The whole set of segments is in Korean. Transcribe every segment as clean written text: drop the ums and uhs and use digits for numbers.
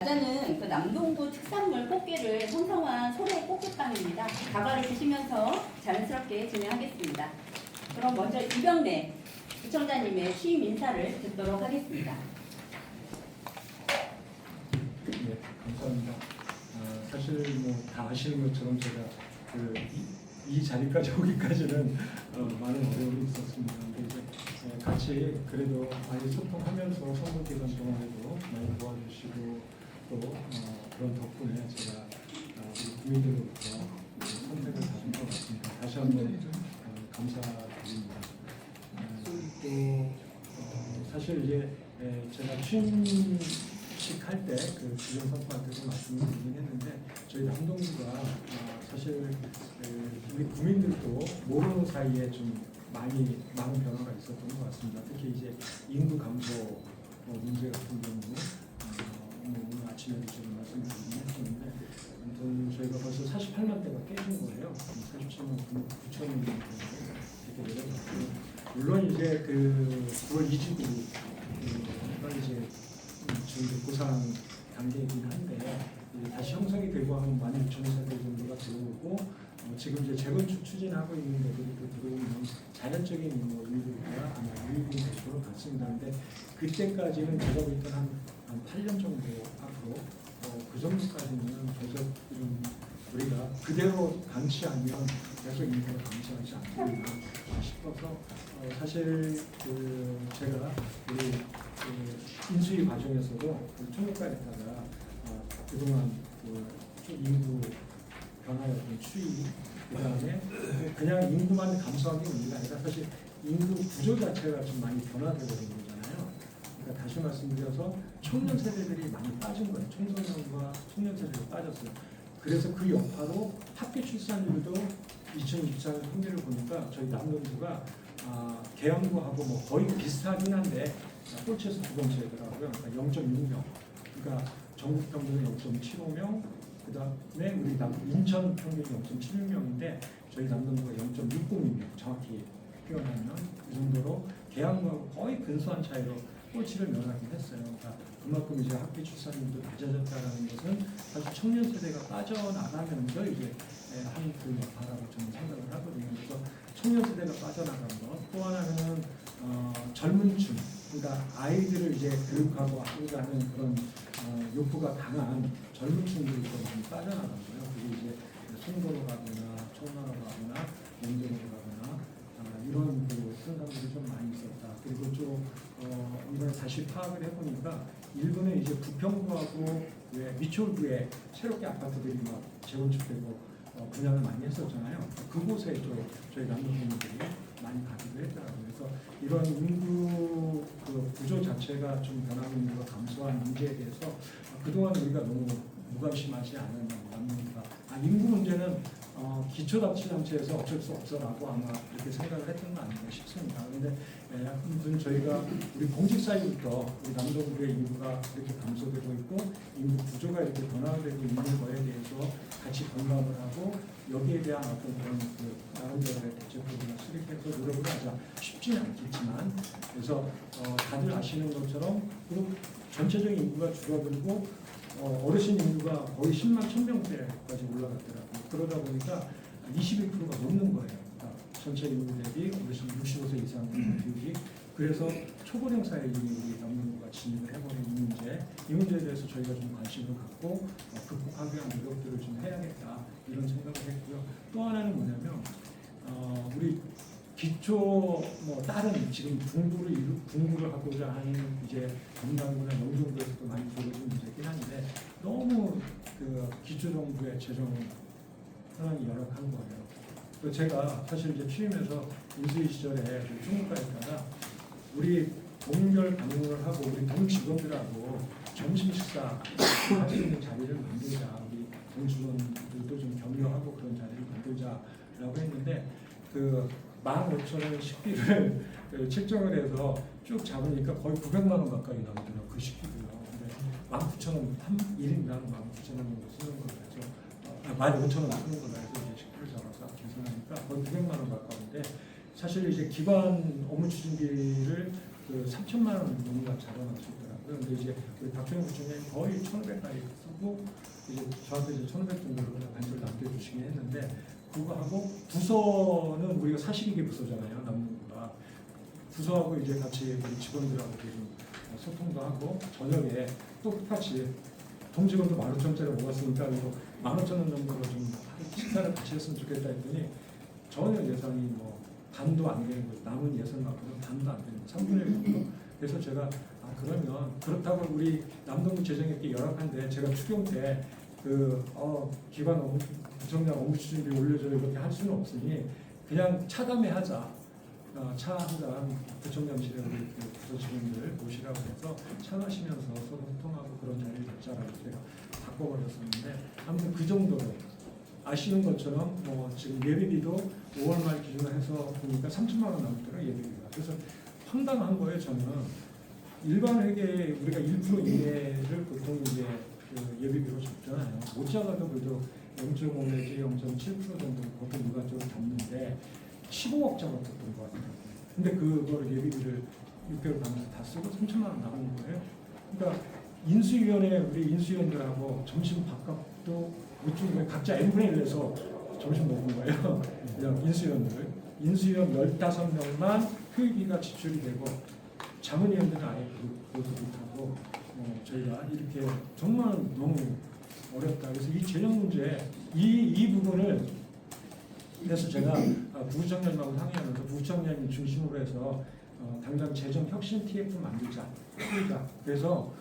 과자는 그 남동구 특산물 꽃게를 형성한 소래 꽃게빵입니다. 다과를 드시면서 자연스럽게 진행하겠습니다. 그럼 먼저 이병래 구청장님의 취임 인사를 듣도록 하겠습니다. 네, 감사합니다. 사실 뭐 다 아시는 것처럼 제가 이 자리까지 오기까지는 많은 어려움이 있었습니다. 근데 이제 같이 그래도 많이 소통하면서 선거 기간 동안에도 많이 도와주시고 또 그런 덕분에 제가 우리 국민들로부터 선택을 받은 것 같습니다. 다시 한번 감사드립니다. 사실 이제 제가 취임식 할 때 그 주변 선수한테도 말씀을 드리긴 했는데 저희 남동구가 사실 우리 국민들도 모르는 사이에 좀 많은 변화가 있었던 것 같습니다. 특히 이제 인구 감소 문제 같은 경우 오늘 아침에도 지금 말씀드리긴 했었는데 아무튼 저희가 벌써 48만 대가 깨진 거예요. 47만 9천 이렇게 내려갔고 물론 이제 그 9월 29일 이제 저희 고상 단계이긴 한데 다시 형성이 되고 하면 16,000세대 정도가 들어오고 지금 이제 재건축 추진하고 있는 데들이 들어오면 자연적인 인구가 아마 유입이 될 것 같습니다. 근데 그때까지는 제가 볼 때는 한 8년 정도 앞으로 그 정도까지는 계속 우리가 그대로 감시하면 계속 인구가 감시하지 않겠나 싶어서 사실 제가 우리 인수위 과정에서도 총무과에 따라 그동안 인구 변화의 어떤 추이 그다음에 그냥 인구만 감소한 게 문제가 아니라 사실 인구 구조 자체가 좀 많이 변화되고 있는 거잖아요. 그러니까 다시 말씀드려서 청년 세대들이 많이 빠진 거예요. 청소년과 청년 세대가 빠졌어요. 그래서 그 여파로 학교 출산율도 2024년 통계를 보니까 저희 남동구가 계양구하고 뭐 거의 비슷하긴 한데 꼴찌에서 두 번째더라고요. 그러니까 0.6명. 그러니까 전국 평균은 0.75명. 그다음에 우리 인천 평균이 0.76명인데 저희 남동구가 0.60명 정확히 표현하면 이 정도로 계양구하고 거의 근소한 차이로 꼴찌를 면하긴 했어요. 그러니까 그만큼 이제 학교 출산율도 낮아졌다는 것은 사실 청년 세대가 빠져나가면서 이제 한 그 여파라고 저는 생각을 하거든요. 그래서 청년 세대가 빠져나간 것, 또 하나는 젊은 층, 그러니까 아이들을 이제 교육하고 하는 그런 욕구가 강한 젊은 층들이 좀 많이 빠져나간 거예요. 그게 이제 송도로 가거나 청나라로 가거나 영동으로 가거나 이런 그 현상들이 좀 많이 있었다. 그리고 좀 이번에 다시 파악을 해보니까 일본의 이제 부평구하고 미추홀구에 새롭게 아파트들이 막 재건축되고 분양을 많이 했었잖아요. 그곳에 또 저희 남동생들이 많이 가기도 했더라고요. 그래서 이런 인구 그 구조 자체가 좀 변하고 있는 것 감소한 문제에 대해서 그동안 우리가 너무 무관심하지 않은 남동구가 인구 문제는 기초자치단체에서 어쩔 수 없어라고 아마 그렇게 생각을 했던 거 아닌가 싶습니다. 그런데 아무튼 저희가 우리 공직 사이부터 우리 남동구의 인구가 이렇게 감소되고 있고 인구 구조가 이렇게 변화되고 있는 거에 대해서 같이 공감을 하고 여기에 대한 어떤 그런 나름대로의 대책들을 수립해서 노력을 하자 쉽지는 않겠지만 그래서 다들 아시는 것처럼 전체적인 인구가 줄어들고 어르신 인구가 거의 10만 1000명대까지 올라갔더라고요. 그러다 보니까 21%가 넘는 거예요. 그러니까 전체 인구 대비 어르신 65세 이상 비율이. 그래서 초고령 사회에 우리 남동구가 진입을 해버린 이 문제에 대해서 저희가 좀 관심을 갖고 극복하기 위한 노력들을 좀 해야겠다 이런 생각을 했고요. 또 하나는 뭐냐면 우리 기초 다른 지금 분구를 하고자 하는 이제 경남구나 영종도에서도 많이 벌어진 문제긴 한데 너무 그 기초 정부의 재정 현황이 열악한 거예요. 제가 사실 이제 취임해서 인수위 시절에 총무과에 따라 우리 동별 방문을 하고 우리 동 직원들하고 점심 식사 할 수 있는 자리를 만들자. 우리 동 직원들도 좀 격려하고 그런 자리를 만들자라고 했는데 그 15,000원 식비를 책정을 해서 쭉 잡으니까 거의 900만 원 가까이 나오더라고요. 그 식비도요. 근데 19,000원 1인당 19,000원 정도 쓰는 걸로 해서 15,000원 쓰는 걸로 해서 이제 식비를 잡아서 계산하니까 거의 900만 원 가까운데 사실 이제 기반 업무 추진비를 3천만 원 정도 잡아놨었더라고요. 있더라고요. 근데 이제 우리 박정희 부총장이 거의 1,500까지 쓰고 이제 저한테 이제 1,500 정도를 그냥 반절 남겨주시긴 했는데 그거 하고 부서는 우리가 사실이게 부서잖아요. 남는구가 부서하고 이제 같이 우리 직원들하고 좀 소통도 하고 저녁에 또 똑같이 동직원도 15,000원짜리 먹었으니까 이거 15,000원 정도로 좀 식사를 같이 했으면 좋겠다 했더니 전혀 예산이 뭐 반도 안 되는 거죠. 남은 예산 갖고는 반도 안 되는 3분의 1 정도. 그래서 제가 그러면 그렇다고 우리 남동구 재정액이 열악한데 제가 추경 때 기관 부총장 업무 추진비 올려줘 이렇게 할 수는 없으니 그냥 차담회 하자. 차 한잔 부총장실에 우리 부서 직원들 모시라고 해서 차 마시면서 서로 소통하고 그런 자리를 갖자라고 제가 바꿔버렸었는데 아무튼 그 정도로 아시는 것처럼 지금 예비비도 5월 말 기준으로 해서 보니까 3천만 원 남더라고요 예비비가. 그래서 황당한 거예요 저는. 일반 회계에 우리가 1% 이내를 보통 이제 그 예비비로 잡잖아요. 못 잡아도 그래도 0.5 내지 0.7% 정도 보통 일반적으로 잡는데 15억 잡았던 것 같아요. 근데 그거를 예비비를 6개월 가면서 다 쓰고 3천만 원 나오는 거예요. 그러니까 인수위원회 우리 인수위원들하고 점심 밥값도 못 주는 거예요. 각자 n분의 1에서 점심 먹은 거예요. 그냥 인수위원 15명만 회의비가 지출이 되고 자문위원들은 아예 그것도 못하고 저희가 이렇게 정말 너무 어렵다. 그래서 이 재정 문제 이 부분을 그래서 제가 부부장님하고 상의하면서 부부장님 중심으로 해서 당장 재정 혁신 TF 만들자. 그래서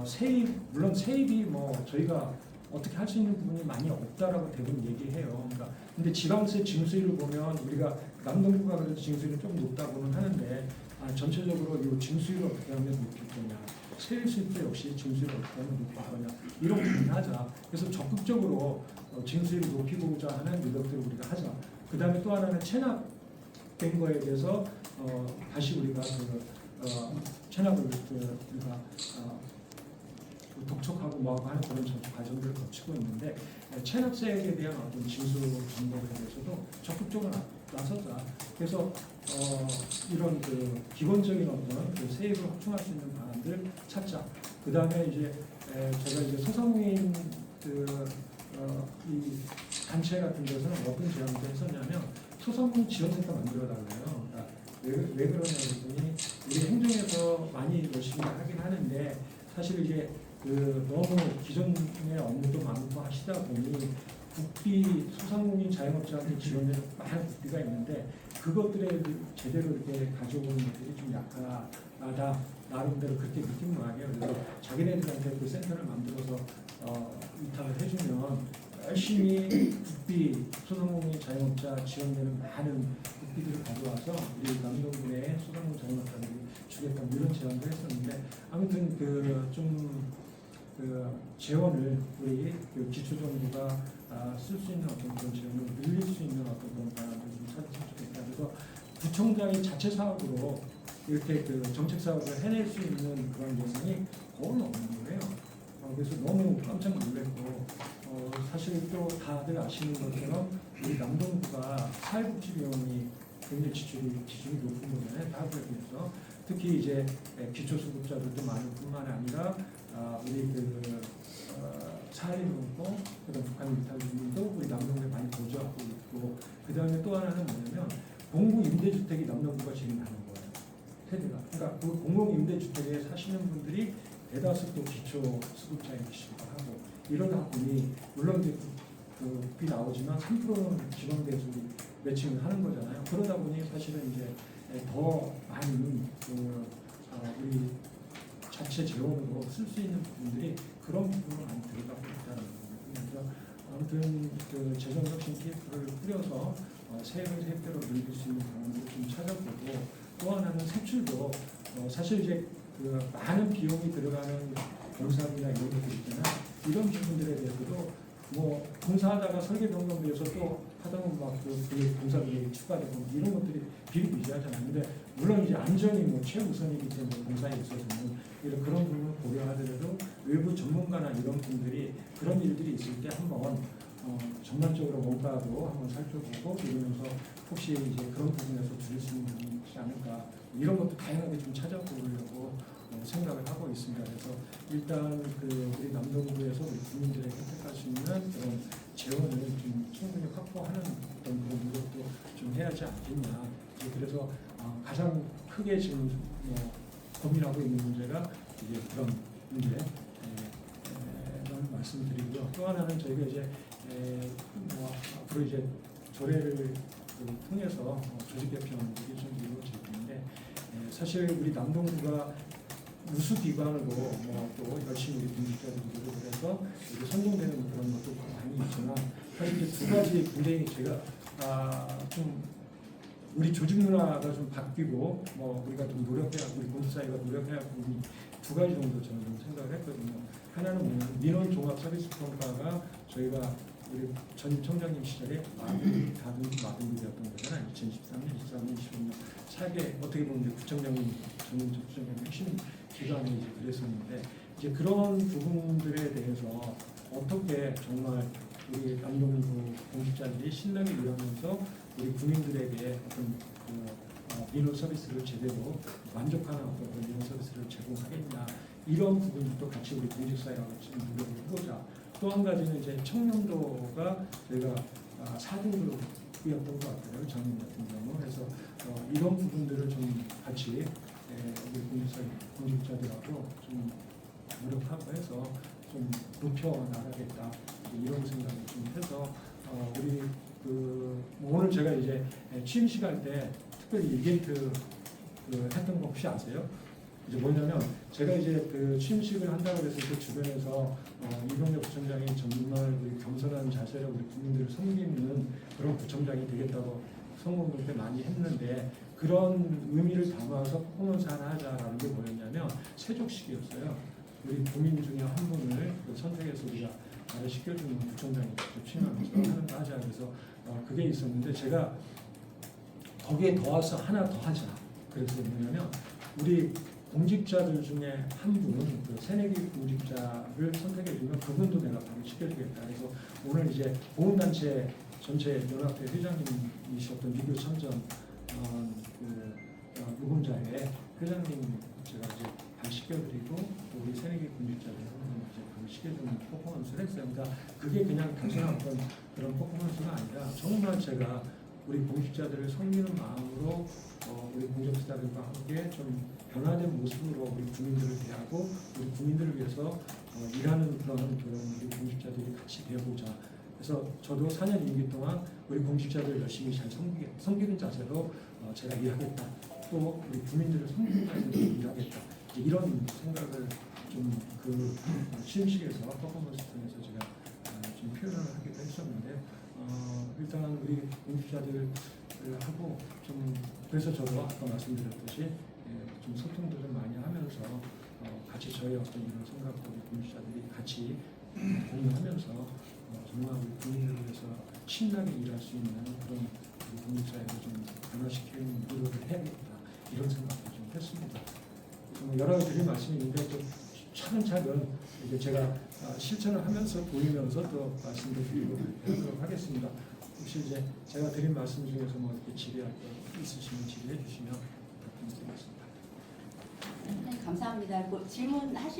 세입 물론 세입이 저희가 어떻게 할 수 있는 부분이 많이 없다라고 대부분 얘기해요. 그러니까 근데 지방세 징수율을 보면 우리가 남동구가 그래도 징수율이 좀 높다고는 하는데 전체적으로 이 징수율을 어떻게 하면 높일 거냐. 세일 수입도 역시 징수율을 어떻게 하면 높일 거냐. 이런 고민하자. 그래서 적극적으로 징수율을 높이고자 하는 노력들을 우리가 하자. 그 다음에 또 하나는 체납된 거에 대해서 다시 우리가 체납을 우리가 독촉하고 뭐하고 하는 그런 과정들을 거치고 있는데 체납세액에 대한 어떤 징수 방법에 대해서도 적극적으로 나서자. 그래서 이런 그 기본적인 어떤 그 세액을 확충할 수 있는 방안들 찾자. 그 다음에 이제 제가 이제 소상공인 이 단체 같은 데서는 어떤 제안을 했었냐면 소상공인 지원센터 만들어 달래요. 그러니까 왜 그러냐 했더니 우리 행정에서 많이 열심히 하긴 하는데 사실 이제 너무 기존의 업무도 많고 하시다 보니 국비 소상공인 자영업자한테 지원되는 많은 국비가 있는데 그것들에 제대로 이렇게 가져오는 것들이 좀 약하다. 나름대로 그렇게 느낀 모양이에요. 그래서 자기네들한테 그 센터를 만들어서 위탁을 해주면 열심히 국비 소상공인 자영업자 지원되는 많은 국비들을 가져와서 우리 남동구의 소상공인 자영업자들이 주겠다 이런 제안도 했었는데 아무튼 재원을 우리 기초정부가 쓸 수 있는 어떤 그런 재원을 늘릴 수 있는 어떤 그런 방안을 좀 찾았으면 좋겠다. 그래서 부총장이 자체 사업으로 이렇게 정책 사업을 해낼 수 있는 그런 예산이 거의 없는 거예요. 그래서 너무 깜짝 놀랐고 사실 또 다들 아시는 것처럼 우리 남동구가 사회복지비용이 굉장히 지출이 높은 거잖아요. 다음에 비해서 특히 이제 기초수급자들도 많을 뿐만 아니라 우리 사회복지고 그다음 북한 유탈민도 우리 남동구에 많이 보조하고 있고 그 다음에 또 하나는 뭐냐면 공공 임대주택이 남동구가 제일 많은 거예요. 세대가. 그러니까 그 공공 임대주택에 사시는 분들이 대다수 또 기초수급자이시기도 하고 이러다 보니 물론 그 국비 나오지만 3%는 지방대에서 매칭을 하는 거잖아요. 그러다 보니 사실은 이제 더 많은 우리 자체 재원으로 쓸 수 있는 부분들이 그런 부분으로 많이 들어가고 있다는 겁니다. 그래서 아무튼 재정혁신 TF를 뿌려서 세액대로 늘릴 수 있는 방안을 좀 찾아보고 또 하나는 세출도 사실 이제 많은 비용이 들어가는 공사비나 이런 것들 있잖아요. 이런 부분들에 대해서도 공사하다가 설계 변경돼서 또 하다 보면 그 공사비에 추가되고 이런 것들이 비일비재하잖아요. 근데 물론 이제 안전이 최우선이기 때문에 공사에 있어서는 그런 부분을 고려하더라도 외부 전문가나 이런 분들이 그런 일들이 있을 때 한번 전반적으로 원가도 한번 살펴보고 이러면서 혹시 이제 그런 부분에서 줄일 수 있는 부분이 있지 않을까 이런 것도 다양하게 좀 찾아보려고 생각을 하고 있습니다. 그래서 일단 그 우리 남동구에서 우리 국민들에게 혜택할 수 있는 그런 재원을 좀 충분히 확보하는 어떤 그런 노력도 좀 해야지 않겠냐. 그래서 가장 크게 지금 고민하고 있는 문제가 이제 그런 문제를 말씀드리고요. 또 하나는 저희가 이제 앞으로 이제 조례를 통해서 조직 개편이 좀 이루어질 텐데 사실 우리 남동구가 우수 기관으로 또 열심히 우리 공직자들이 노력을 해서 선정되는 그런 것도 많이 있지만 사실 이제 두 가지 굉장히 제가 좀 우리 조직 문화가 좀 바뀌고 우리가 좀 노력해야 우리 공직사회가 노력해야 할 부분이 두 가지 정도 저는 좀 생각을 했거든요. 하나는 뭐냐면 민원 종합 서비스 평가가 저희가 우리 전 청장님 시절에 마등급이었던 거잖아요. 2013년, 2014년, 2015년 차게 어떻게 보면 이제 구청장님, 전민철 구청장님 핵심 기관이 이제 그랬었는데 이제 그런 부분들에 대해서 어떻게 정말 우리 남동구 공직자들이 신뢰를 일하면서 우리 국민들에게 어떤 민원 서비스를 제대로 만족하는 어떤 민원 서비스를 제공하겠냐 이런 부분도 같이 우리 공직사회와 같이 노력을 해보자. 또 한 가지는 이제 청렴도가 저희가 4등급이었던 것 같아요. 작년 같은 경우. 그래서 이런 부분들을 좀 같이 우리 공직자들하고 좀 노력하고 해서 좀 높여 나가겠다 이런 생각을 좀 해서 우리 오늘 제가 이제 취임식 할 때 특별히 이벤트 했던 거 혹시 아세요? 이제 뭐냐면 제가 이제 그 취임식을 한다고 해서 그 주변에서 이병렬 부총장이 정말 우리 겸손한 자세로 우리 국민들을 섬기는 그런 부총장이 되겠다고 선거운동 때 많이 했는데 그런 의미를 담아서 퍼포먼스 하나 하자라는 게 뭐였냐면 세족식이었어요. 우리 국민 중에 한 분을 선택해서 우리가 말을 시켜주는 부총장이 취임하면서 하는 거 하자. 그래서 그게 있었는데 제가 거기에 더해서 하나 더 하자. 그래서 뭐냐면 우리 공직자들 중에 한 분은 그 새내기 공직자를 선택해주면 그분도 내가 바로 시켜주겠다. 그래서 오늘 이제 보훈단체 전체 연합회 회장님이셨던 미교 참전 유공자의 회장님 제가 이제 발 시켜드리고 또 우리 새내기 공직자들 이제 그 시켜주는 퍼포먼스를 했어요. 그러니까 그게 그냥 단순한 어떤 그런 퍼포먼스가 아니라 정말 제가 우리 공직자들을 섬기는 마음으로 우리 공직자들과 함께 좀 변화된 모습으로 우리 국민들을 대하고 우리 국민들을 위해서 일하는 그런 우리 공직자들이 같이 되어보자. 그래서 저도 4년 임기 동안 우리 공직자들 열심히 잘 섬기는 자세로 제가 일하겠다. 또 우리 국민들을 섬기는 자세로 일하겠다. 이런 생각을 좀 그 취임식에서 퍼포먼스 통해서 제가 좀 표현을 하기도 했었는데 일단 우리 공직자들 하고 좀 그래서 저도 아까 말씀드렸듯이 좀 소통도 좀 많이 하면서 같이 저희 어떤 이런 생각도 우리 공직자들이 같이 공유하면서 정말 우리 국민을 위해서 신나게 일할 수 있는 그런 우리 공직사회를 좀 변화시키는 노력을 해야겠다 이런 생각도 좀 했습니다. 여러 가지 드릴 말씀이 있는데 좀 차근차근 이제 제가 실천을 하면서 보이면서 또 말씀도 드리고 하도록 하겠습니다. 혹시 이제 제가 드린 말씀 중에서 뭐 이렇게 질의할 거 있으시면 질의해 주시면 답변드리겠습니다. 네, 감사합니다. 질문 하실